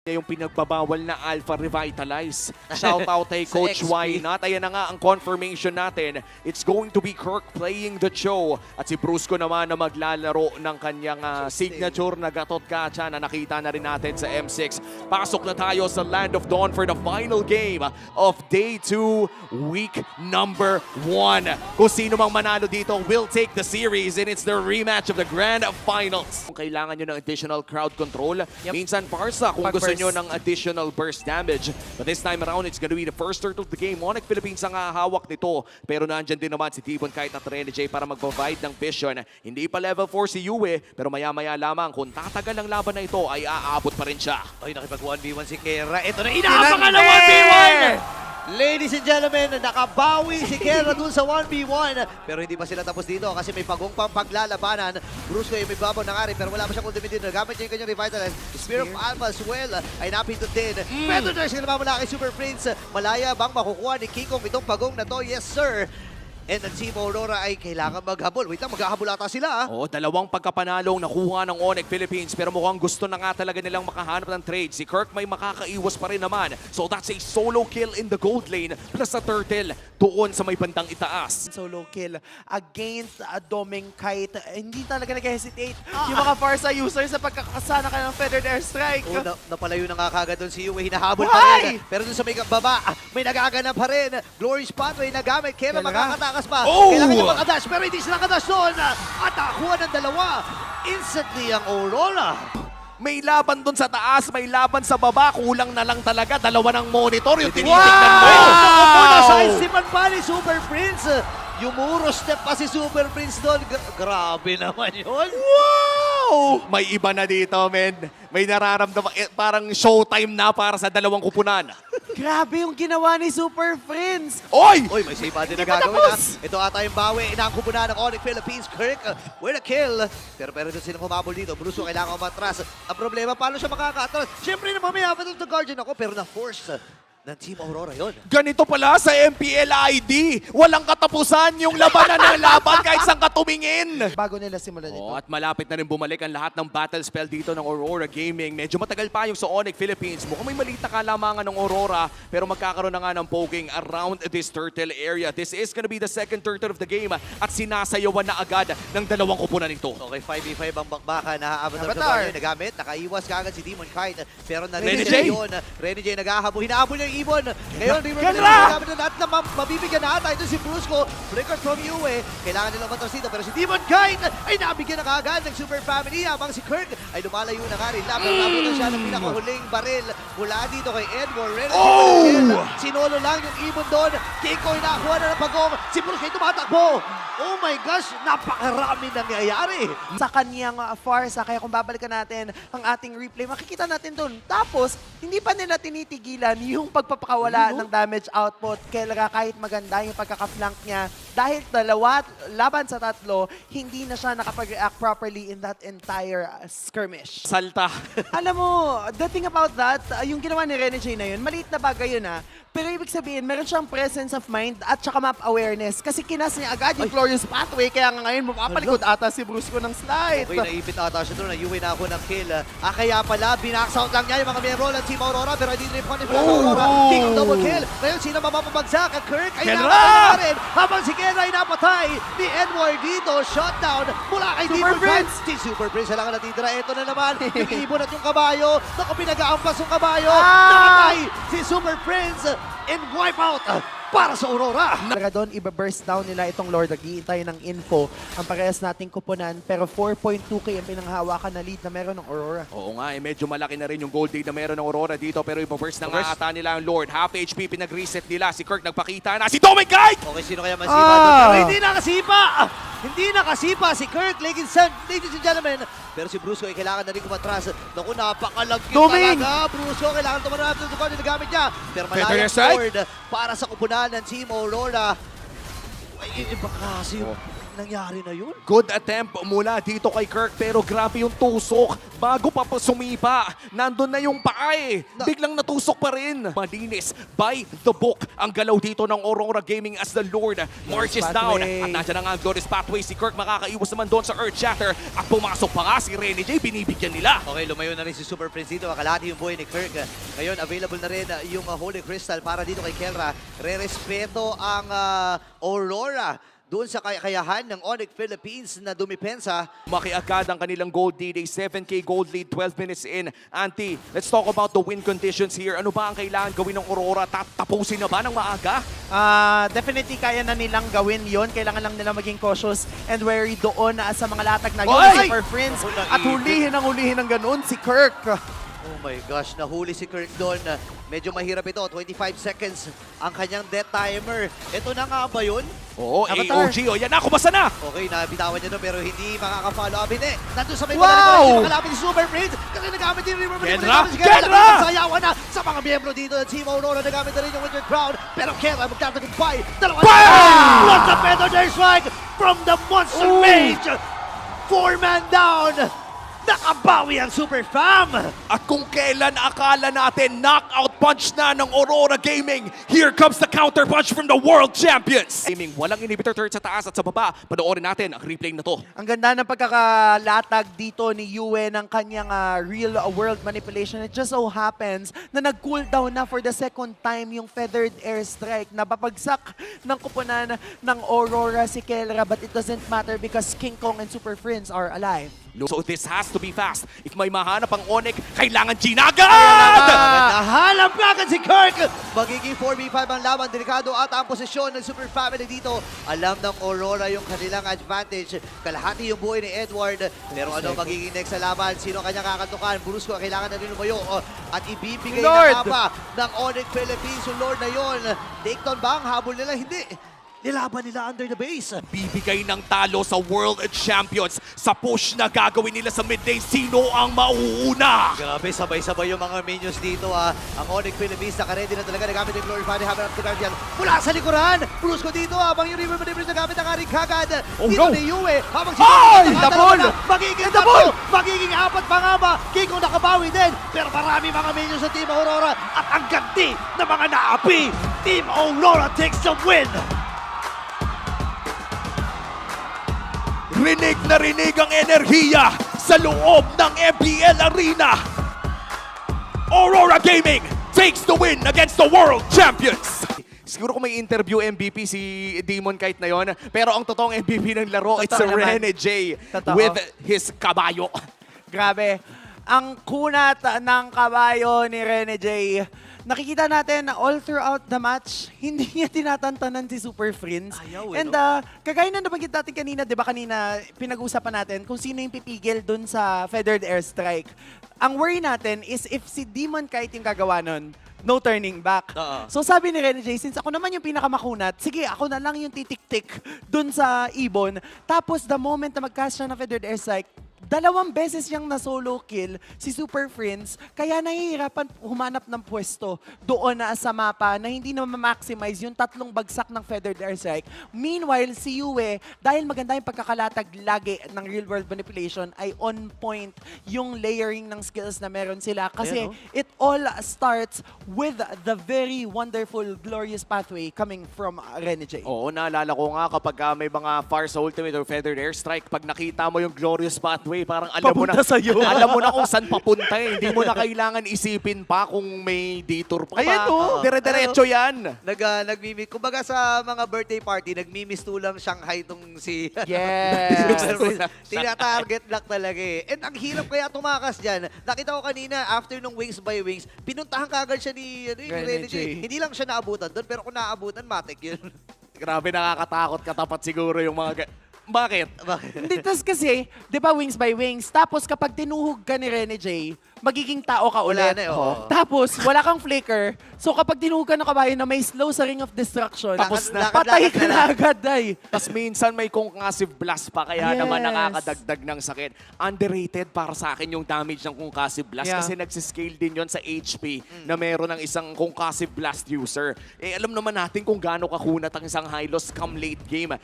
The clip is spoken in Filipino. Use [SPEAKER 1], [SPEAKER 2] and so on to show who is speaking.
[SPEAKER 1] yung pinagbabawal na Alpha Revitalize. Shout out kay Coach Why Not. Ayan na nga ang confirmation natin. It's going to be Kirk playing the Cho. At si Brusco naman na maglalaro ng kanyang signature na Gatot Gacha na nakita na rin natin sa M6. Pasok na tayo sa Land of Dawn for the final game of Day 2, Week number 1. Kung sino mang manalo dito will take the series and it's the rematch of the Grand Finals. Kung kailangan nyo ng additional crowd control, minsan Parsa kung gusto nyo ng additional burst damage. But this time around, it's gonna be the first turtle of the game. Onyx Philippines ang hahawak nito. Pero nandyan din naman si Devon Kite at Rene J para mag-provide ng vision. Hindi pa level 4 si Yue, pero maya-maya lamang kung tatagal ang laban na ito ay aabot pa rin siya.
[SPEAKER 2] Ay, nakipag 1v1 si Kera. Ito na, inaabangan na 1v1! Ladies and gentlemen, nakabawi si Kera dun sa 1v1. Pero hindi pa sila tapos dito kasi may pagong pang paglalabanan. Brusco yung may babaw ng ari pero wala pa siyang ultimate din. Nagamit niya yung kanyang revitalize. Spear of Alpha as well ay napindot din. Pero there's yung namamala kay Super Prince. Malaya bang makukuha ni Kingkong itong pagong na to? Yes, sir. And ang Team Aurora ay kailangan maghabol. Wait lang, maghahabol ata sila.
[SPEAKER 1] Oo, dalawang pagkapanalong nakuha ng Onyx Philippines pero mukhang gusto na nga talaga nilang makahanap ng trade. Si Kirk may makakaiwas pa rin naman. So that's a solo kill in the gold lane plus a turtle doon sa may bandang itaas.
[SPEAKER 3] Solo kill against Doming Kite. Hindi talaga nag-hesitate yung mga Farsa users sa pagkakasana ka ng Feathered Airstrike.
[SPEAKER 2] Oh, napalayo na nga kagad doon si Yue. Hinahabol pa rin. Pero doon sa may baba, may nagaganap pa rin. Glorious Pathway nagamit. Kailan makakatakas pa. Kailangan niya makadash pero hindi sila nakadash doon. At nakuha ng dalawa. Instantly ang Aurora.
[SPEAKER 1] May laban doon sa taas, may laban sa baba. Kulang na lang talaga. Dalawa ng monitor yung tinitignan mo.
[SPEAKER 2] Wow! Sa isipan pa ni Super Prince. Yumuro step pa si Super Prince doon. Grabe naman yun.
[SPEAKER 1] Wow! May iba na dito, men. May nararamdaman. Parang showtime na para sa dalawang kupunan.
[SPEAKER 3] Grabe yung ginawa ni Super Prince.
[SPEAKER 1] Oy!
[SPEAKER 2] Oy, may save pa din na
[SPEAKER 3] Hindi pa
[SPEAKER 2] gagawin.
[SPEAKER 3] tapos.
[SPEAKER 2] Ito ata yung bawi. Inaangko po na ng Onyx Philippines. Kirk with a kill. Pero doon silang humabol dito. Bruso kailangan umatras. Ang problema, paano siya makaka-atras? Siyempre naman may habang ng Guardian ako pero na-force ng Team Aurora yon.
[SPEAKER 1] Ganito pala sa MPL ID. Walang katapusan yung labanan ng laban kahit saan ka tumingin.
[SPEAKER 3] Bago nila simulan ito.
[SPEAKER 1] At malapit na rin bumalik ang lahat ng battle spell dito ng Aurora Gaming. Medyo matagal pa yung sa Onyx Philippines. Mukhang may maliit na kalamangan ng Aurora pero magkakaroon na nga ng poking around this turtle area. This is gonna be the second turtle of the game at sinasayawan na agad ng dalawang kupunan nito.
[SPEAKER 2] Okay, 5v5 ang bakbakan. Nahaabot ng
[SPEAKER 3] Avatar.
[SPEAKER 2] Guardian. Nagamit. Nakaiwas kagad si Demon Kite. Pero
[SPEAKER 1] Rene
[SPEAKER 2] narinig
[SPEAKER 1] J.
[SPEAKER 2] niya yun. Rene J nag-ahabol. Hinahabol niya yung Ibon. Ngayon,
[SPEAKER 3] Kendra!
[SPEAKER 2] nagamit na lahat na mabibigyan na ata. Ito si Brusco. Flickers from Yue. Kailangan nilang matras dito. Pero si Demon Kite ay nabigyan na kagad ng Super Family. Habang si Kirk ay lumalayo na nga rin. Labang na siya ng pinakahuling baril mula dito kay Edward. Rene J. Sinolo lang yung Ibon doon. Kiko ay nakakuha na ng pagong. Si Brusco ay tumatakbo. Oh my gosh, napakarami nangyayari.
[SPEAKER 3] Sa kanyang Farsa, kaya kung babalikan natin ang ating replay, makikita natin doon. Tapos, hindi pa nila tinitigilan yung pagpapakawala ng damage output. Kaya kahit maganda yung pagkaka-flank niya, dahil dalawa laban sa tatlo, hindi na siya nakapag-react properly in that entire skirmish.
[SPEAKER 1] Salta.
[SPEAKER 3] Alam mo, the thing about that, yung ginawa ni Rene J na yun, maliit na bagay yun pero ibig sabihin, meron siyang presence of mind at saka map awareness. Kasi kinas niya agad yung Glorious Pathway, kaya nga ngayon mapapalikod ata si Brusco ng slide.
[SPEAKER 2] Okay, naipit ata siya doon. Nayuwi na ako ng kill. Kaya pala, binaksout lang niya yung mga miyembro ng Team Aurora pero hindi rin pa ni Aurora. King of double kill. Ngayon, sino mapapabagsak? Ang Kirk ay napatay rin. Habang si Kendra ay napatay ni Edward dito. Shutdown mula kay Demon Prince. Si Super Prince lang ang natitira. Ito na naman, yung ibon at yung kabayo. Naku, pinag-aampas yung kabayo. Nakatay si Super Prince and wipe out para sa Aurora.
[SPEAKER 3] Talaga doon, iba-burst down nila itong Lord. Nag-iintay ng info ang parehas nating kupunan. Pero 4.2k ang pinanghawakan na lead na meron ng Aurora.
[SPEAKER 1] Oo nga, medyo malaki na rin yung gold lead na meron ng Aurora dito pero iba-burst na nga ata nila ang Lord. Half HP pinag-reset nila. Si Kirk nagpakita na. Si Doming Kite!
[SPEAKER 2] Okay, sino kaya masipa doon? Pero hindi nakasipa! Hindi nakasipa si Kirk, ladies and gentlemen. Pero si Brusco ay kailangan na rin kumatras. Naku, napakalagkit talaga. Brusco, kailangan tumanap ng tukar na nagamit niya. Pero malayang Lord para sa kupunan ng Team Aurora. Ay, iba kasi nangyari na yun?
[SPEAKER 1] Good attempt mula dito kay Kirk pero grabe yung tusok. Bago pa sumipa, nandun na yung paa eh. Biglang natusok pa rin. Malinis, by the book ang galaw dito ng Aurora Gaming as the Lord marches down.
[SPEAKER 3] Pathway.
[SPEAKER 1] At nandiyan na nga ang Glorious Pathway. Si Kirk makakaiwas naman doon sa Earth Shatter. At pumasok pa nga si Rene J, binibigyan nila.
[SPEAKER 2] Okay, lumayo na rin si Super Prince dito. Kalahati yung buhay ni Kirk. Ngayon, available na rin yung Holy Crystal para dito kay Kelra. Re-respeto ang Aurora doon sa kakayahan ng Onyx Philippines na dumipensa.
[SPEAKER 1] Makiagad ang kanilang gold lead, a 7K gold lead, 12 minutes in. Auntie, let's talk about the win conditions here. Ano ba ang kailangan gawin ng Aurora? Tapusin na ba ng maaga?
[SPEAKER 3] Definitely kaya na nilang gawin yon. Kailangan lang nila maging cautious and wary doon sa mga latag na yun.
[SPEAKER 1] Oy!
[SPEAKER 3] Super Friends.
[SPEAKER 2] Ako
[SPEAKER 3] At
[SPEAKER 2] naibig.
[SPEAKER 3] hulihin ng ganun si Kirk.
[SPEAKER 2] Oh my gosh, nahuli si Kirk doon. Medyo mahirap ito. 25 seconds ang kanyang death timer. Ito na nga ba yun?
[SPEAKER 1] Oo,
[SPEAKER 3] Avatar.
[SPEAKER 1] AOG. O yan na, kumasa na!
[SPEAKER 2] Okay, nabitawan niya doon pero hindi makaka-follow up. Hindi. Nandun sa may
[SPEAKER 3] Wow!
[SPEAKER 2] hindi makalapit si Super Prince. Kasi nagamit yung River.
[SPEAKER 1] Kendra! Kendra!
[SPEAKER 2] Sayawan na sa mga miyembro dito ng Team Aurora. Nagamit na rin yung Winter Crown. Pero Kendra magtatagumpay. Dalawa
[SPEAKER 1] Bam!
[SPEAKER 2] What's the feather there strike from the Monster
[SPEAKER 1] Ooh!
[SPEAKER 2] Mage? 4-man down. Nakabawi ang Super Fam.
[SPEAKER 1] At kung kailan akala natin knockout punch na ng Aurora Gaming, here comes the counter punch from the World Champions! Gaming, walang inhibitor turret sa taas at sa baba. Panoorin natin ang replay na to.
[SPEAKER 3] Ang ganda ng pagkakalatag dito ni Yue ng kanyang real world manipulation. It just so happens na nag-cooldown na for the second time yung feathered airstrike. Napapagsak ng kupunan ng Aurora si Kelra, but it doesn't matter because King Kong and Super Friends are alive.
[SPEAKER 1] So this has to be fast. If may mahanap ang Onyx, kailangan ginagad!
[SPEAKER 2] Nahalap agad si Kirk! Magiging 4v5 ang laban. Delikado at ang posisyon ng Super Family dito. Alam ng Aurora yung kanilang advantage. Kalahati yung buhay ni Edward. Pero ano magiging next sa laban? Sino kanya kakantukan? Brusco kailangan na rin lumayo. At ibibigay
[SPEAKER 3] Lord!
[SPEAKER 2] na nga ba ng Onyx Philippines yung Lord na yon. Takedown ba ang habol nila? Hindi. Nilaban nila under the base.
[SPEAKER 1] Bibigay ng talo sa World Champions. Sa push na gagawin nila sa mid lane, sino ang mauuna?
[SPEAKER 2] Grabe, sabay-sabay yung mga minions dito ah. Ang Onyx Philippines naka-ready na talaga nagamit yung Glorified Hammer of the Guardian. Mula sa likuran, Brusco dito habang yung River Maneuvers nagamit ang aring kagad.
[SPEAKER 1] Oh,
[SPEAKER 2] dito
[SPEAKER 1] no.
[SPEAKER 2] ni Yue habang
[SPEAKER 3] Ay!
[SPEAKER 2] nakadalawa
[SPEAKER 3] Double!
[SPEAKER 2] na. Magiging double! Magiging apat pa nga ba? Kiko nakabawi din. Pero marami mga minions sa Team Aurora at ang ganti ng mga naapi. Team Aurora takes the win!
[SPEAKER 1] Rinig na rinig ang enerhiya sa loob ng MPL Arena. Aurora Gaming takes the win against the World Champions. Siguro kung may interview MVP si Demon Kite na yon, pero ang totoong MVP ng laro, it's
[SPEAKER 3] Totoo naman.
[SPEAKER 1] Rene J
[SPEAKER 3] Totoo.
[SPEAKER 1] with his kabayo.
[SPEAKER 3] Grabe. Ang kunat ng kabayo ni Rene J. Nakikita natin na all throughout the match, hindi niya tinatantanan si Super Friends.
[SPEAKER 2] Ayaw,
[SPEAKER 3] And kagaya na nabanggit natin kanina, di ba kanina pinag-usapan natin kung sino yung pipigil dun sa feathered airstrike. Ang worry natin is if si Demon Kite yung gagawa nun, no turning back. So sabi ni Rene J, since ako naman yung pinakamakunat, sige, ako na lang yung titik-tik dun sa ibon. Tapos the moment na mag-cast siya ng feathered airstrike, 2 beses niyang na-solo kill si Super Friends, kaya nahihirapan humanap ng pwesto doon na sa mapa na hindi na ma-maximize yung 3 bagsak ng feathered airstrike. Meanwhile, si Yue, dahil maganda yung pagkakalatag lagi ng real-world manipulation, ay on point yung layering ng skills na meron sila. Kasi it all starts with the very wonderful, glorious pathway coming from Rene J.
[SPEAKER 1] Oo, naalala ko nga kapag may mga Far sa Ultimate or Feathered Airstrike, pag nakita mo yung glorious pathway, parang alam mo na,
[SPEAKER 3] Papunta sa'yo.
[SPEAKER 1] alam mo na kung saan papunta eh. Hindi mo na kailangan isipin pa kung may detour pa.
[SPEAKER 3] Ayan, oh.
[SPEAKER 1] Dire-diretso yan.
[SPEAKER 2] Nagmimiss. Kumbaga sa mga birthday party, nagmimiss lang Shanghai tong si...
[SPEAKER 3] Yes.
[SPEAKER 2] Tina-target lang talaga eh. And ang hirap kaya tumakas dyan. Nakita ko kanina, after nung Wings by Wings, pinuntahan kagad siya ni
[SPEAKER 3] Rene
[SPEAKER 2] Rene
[SPEAKER 3] J.
[SPEAKER 2] J. Hindi lang siya naabutan doon, pero kung naabutan, matik yun.
[SPEAKER 1] Grabe, nakakatakot katapat siguro yung mga... Bakit?
[SPEAKER 3] Hindi, tas kasi, di ba Wings by Wings, tapos kapag tinuhog ka ni Rene J, magiging tao ka
[SPEAKER 2] Wala
[SPEAKER 3] ulit.
[SPEAKER 2] na eh, oo.
[SPEAKER 3] Tapos, wala kang flicker. So kapag tinuhog ka ng kabayo na may slow sa Ring of Destruction,
[SPEAKER 1] Tapos na.
[SPEAKER 3] patay ka na agad, day.
[SPEAKER 1] Tapos minsan may concussive blast pa, kaya
[SPEAKER 3] Yes.
[SPEAKER 1] naman nakakadagdag ng sakit. Underrated para sa akin yung damage ng concussive blast
[SPEAKER 3] Yeah.
[SPEAKER 1] kasi nagsiscale din yon sa HP na meron ng isang concussive blast user. Eh alam naman natin kung gaano kakunat ang isang high loss come late game.